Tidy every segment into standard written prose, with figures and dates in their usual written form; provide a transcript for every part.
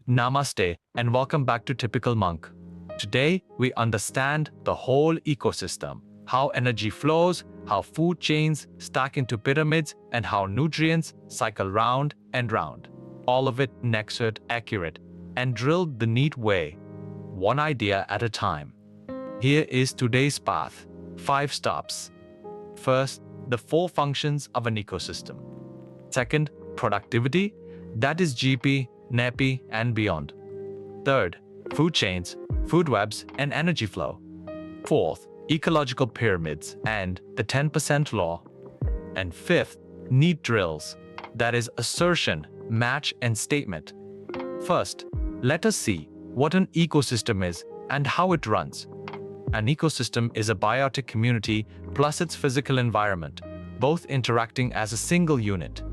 Namaste and welcome back to Typical Monk. Today, we understand the whole ecosystem, how energy flows, how food chains stack into pyramids, and how nutrients cycle round and round. All of it NCERT-accurate and drilled the neat way, one idea at a time. Here is today's path. 5 stops. First, the 4 functions of an ecosystem. Second, productivity, that is GP, NEPI, and beyond. Third, food chains, food webs, and energy flow. Fourth, ecological pyramids and the 10% law. And fifth, NEET drills, that is assertion, match, and statement. First, let us see what an ecosystem is and how it runs. An ecosystem is a biotic community plus its physical environment, both interacting as a single unit.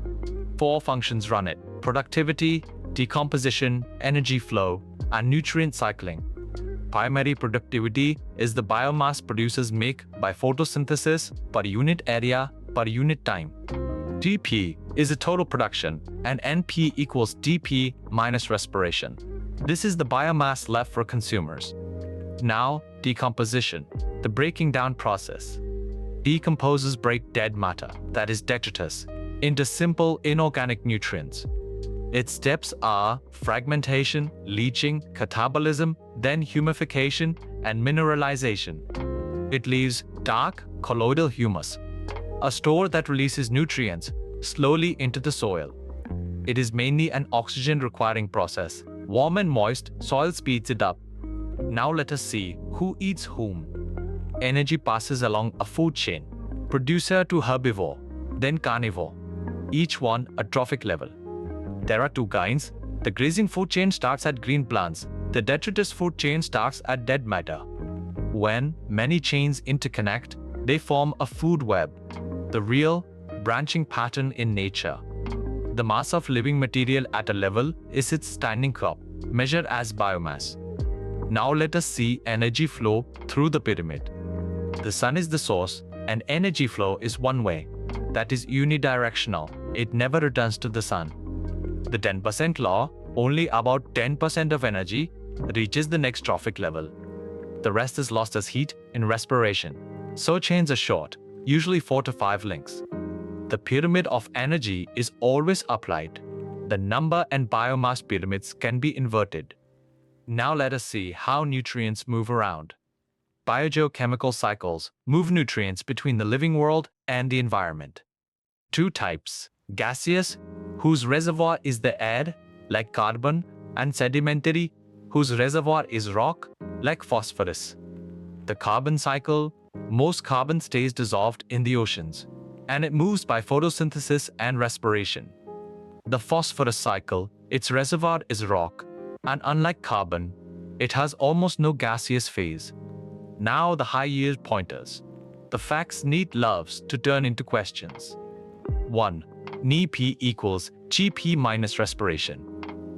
4 functions run it: productivity, decomposition, energy flow, and nutrient cycling. Primary productivity is the biomass producers make by photosynthesis per unit area per unit time. GP is the total production, and NP equals DP minus respiration. This is the biomass left for consumers. Now, decomposition, the breaking down process. Decomposers break dead matter, that is detritus, into simple inorganic nutrients. Its steps are fragmentation, leaching, catabolism, then humification, and mineralization. It leaves dark, colloidal humus, a store that releases nutrients slowly into the soil. It is mainly an oxygen-requiring process. Warm and moist soil speeds it up. Now let us see who eats whom. Energy passes along a food chain, producer to herbivore, then carnivore, each one a trophic level. There are 2 kinds. The grazing food chain starts at green plants. The detritus food chain starts at dead matter. When many chains interconnect, they form a food web, the real branching pattern in nature. The mass of living material at a level is its standing crop, measured as biomass. Now let us see energy flow through the pyramid. The sun is the source, and energy flow is one way. That is unidirectional. It never returns to the sun. The 10% law, only about 10% of energy reaches the next trophic level. The rest is lost as heat in respiration. So chains are short, usually 4 to 5 links. The pyramid of energy is always upright. The number and biomass pyramids can be inverted. Now let us see how nutrients move around. Biogeochemical cycles move nutrients between the living world and the environment. 2 types: gaseous, whose reservoir is the air, like carbon, and sedimentary, whose reservoir is rock, like phosphorus. The carbon cycle: most carbon stays dissolved in the oceans, and it moves by photosynthesis and respiration. The phosphorus cycle: its reservoir is rock, and unlike carbon, it has almost no gaseous phase. Now the high-yield pointers. The facts NEET loves to turn into questions. 1. NEPI equals GP minus respiration.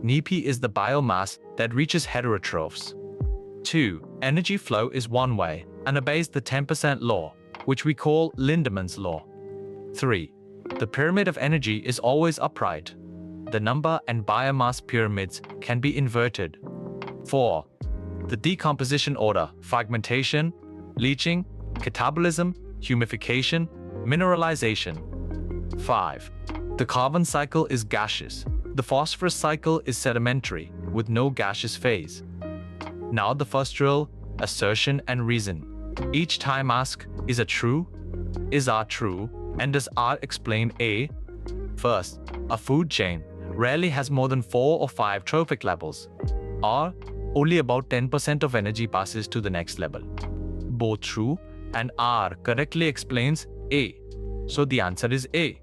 NEPI is the biomass that reaches heterotrophs. 2. Energy flow is one way and obeys the 10% law, which we call Lindemann's law. 3. The pyramid of energy is always upright. The number and biomass pyramids can be inverted. 4. The decomposition order: fragmentation, leaching, catabolism, humification, mineralization. 5. The carbon cycle is gaseous. The phosphorus cycle is sedimentary, with no gaseous phase. Now the first drill: assertion and reason. Each time ask, is it true? Is R true? And does R explain A? First, a food chain rarely has more than 4 or 5 trophic levels. R, only about 10% of energy passes to the next level. Both true and R correctly explains A. So the answer is A.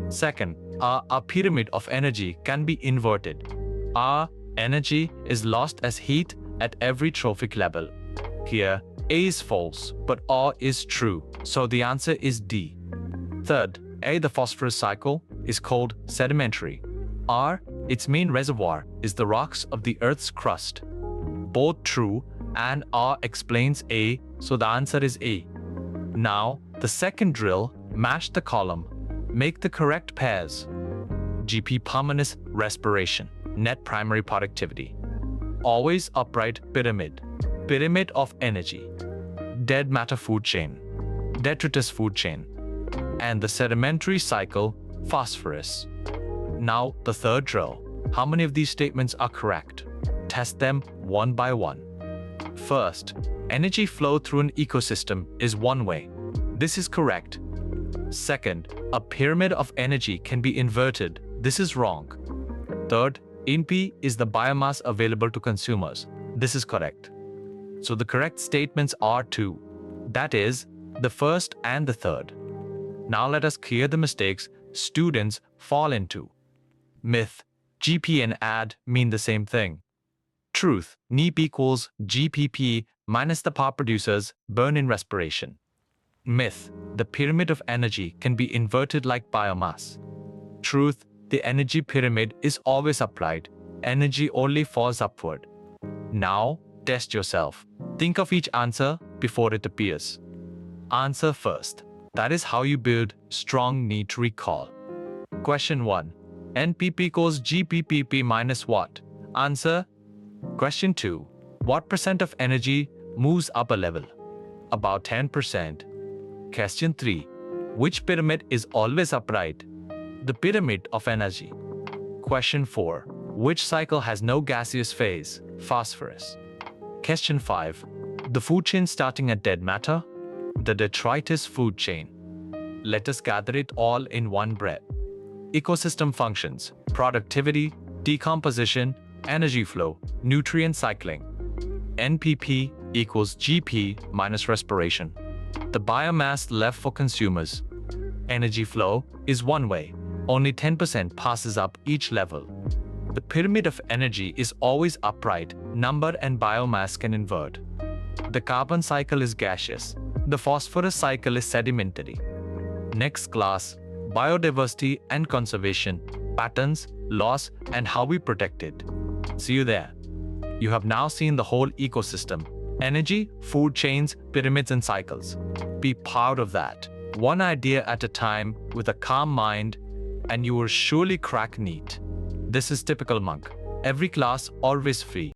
Second, a pyramid of energy can be inverted. R, energy is lost as heat at every trophic level. Here, A is false, but R is true. So the answer is D. Third, A, the phosphorus cycle, is called sedimentary. R, its main reservoir, is the rocks of the Earth's crust. Both true, and R explains A, so the answer is A. Now, the second drill: match the column. Make the correct pairs. GP minus respiration. net primary productivity. Always upright pyramid. Pyramid of energy. Dead matter food chain. Detritus food chain. And the sedimentary cycle, phosphorus. Now, the third drill. How many of these statements are correct? Test them one by one. First, energy flow through an ecosystem is one way. This is correct. Second, a pyramid of energy can be inverted. This is wrong. Third, NP is the biomass available to consumers. This is correct. So the correct statements are two. That is, the first and the third. Now let us clear the mistakes students fall into. Myth: GP and add mean the same thing. Truth: NEEP equals GPP minus the power producers burn in respiration. Myth: the pyramid of energy can be inverted like biomass. Truth: the energy pyramid is always upright. Energy only falls upward. Now, test yourself. Think of each answer before it appears. Answer first. That is how you build strong NEET recall. Question 1. NPP equals GPPP minus what? Answer. Question 2. What percent of energy moves up a level? About 10%. Question 3. Which pyramid is always upright? The pyramid of energy. Question 4. Which cycle has no gaseous phase? Phosphorus. Question 5. The food chain starting at dead matter? The detritus food chain. Let us gather it all in one breath. Ecosystem functions: productivity, decomposition, energy flow, nutrient cycling. NPP equals GP minus respiration. The biomass left for consumers. Energy flow is one way. Only 10% passes up each level. The pyramid of energy is always upright. Number and biomass can invert. The carbon cycle is gaseous. The phosphorus cycle is sedimentary. Next class: biodiversity and conservation, patterns, loss, and how we protect it. See you there. You have now seen the whole ecosystem: energy, food chains, pyramids, and cycles. Be proud of that. One idea at a time with a calm mind, and you will surely crack NEET. This is Typical Monk. Every class always free.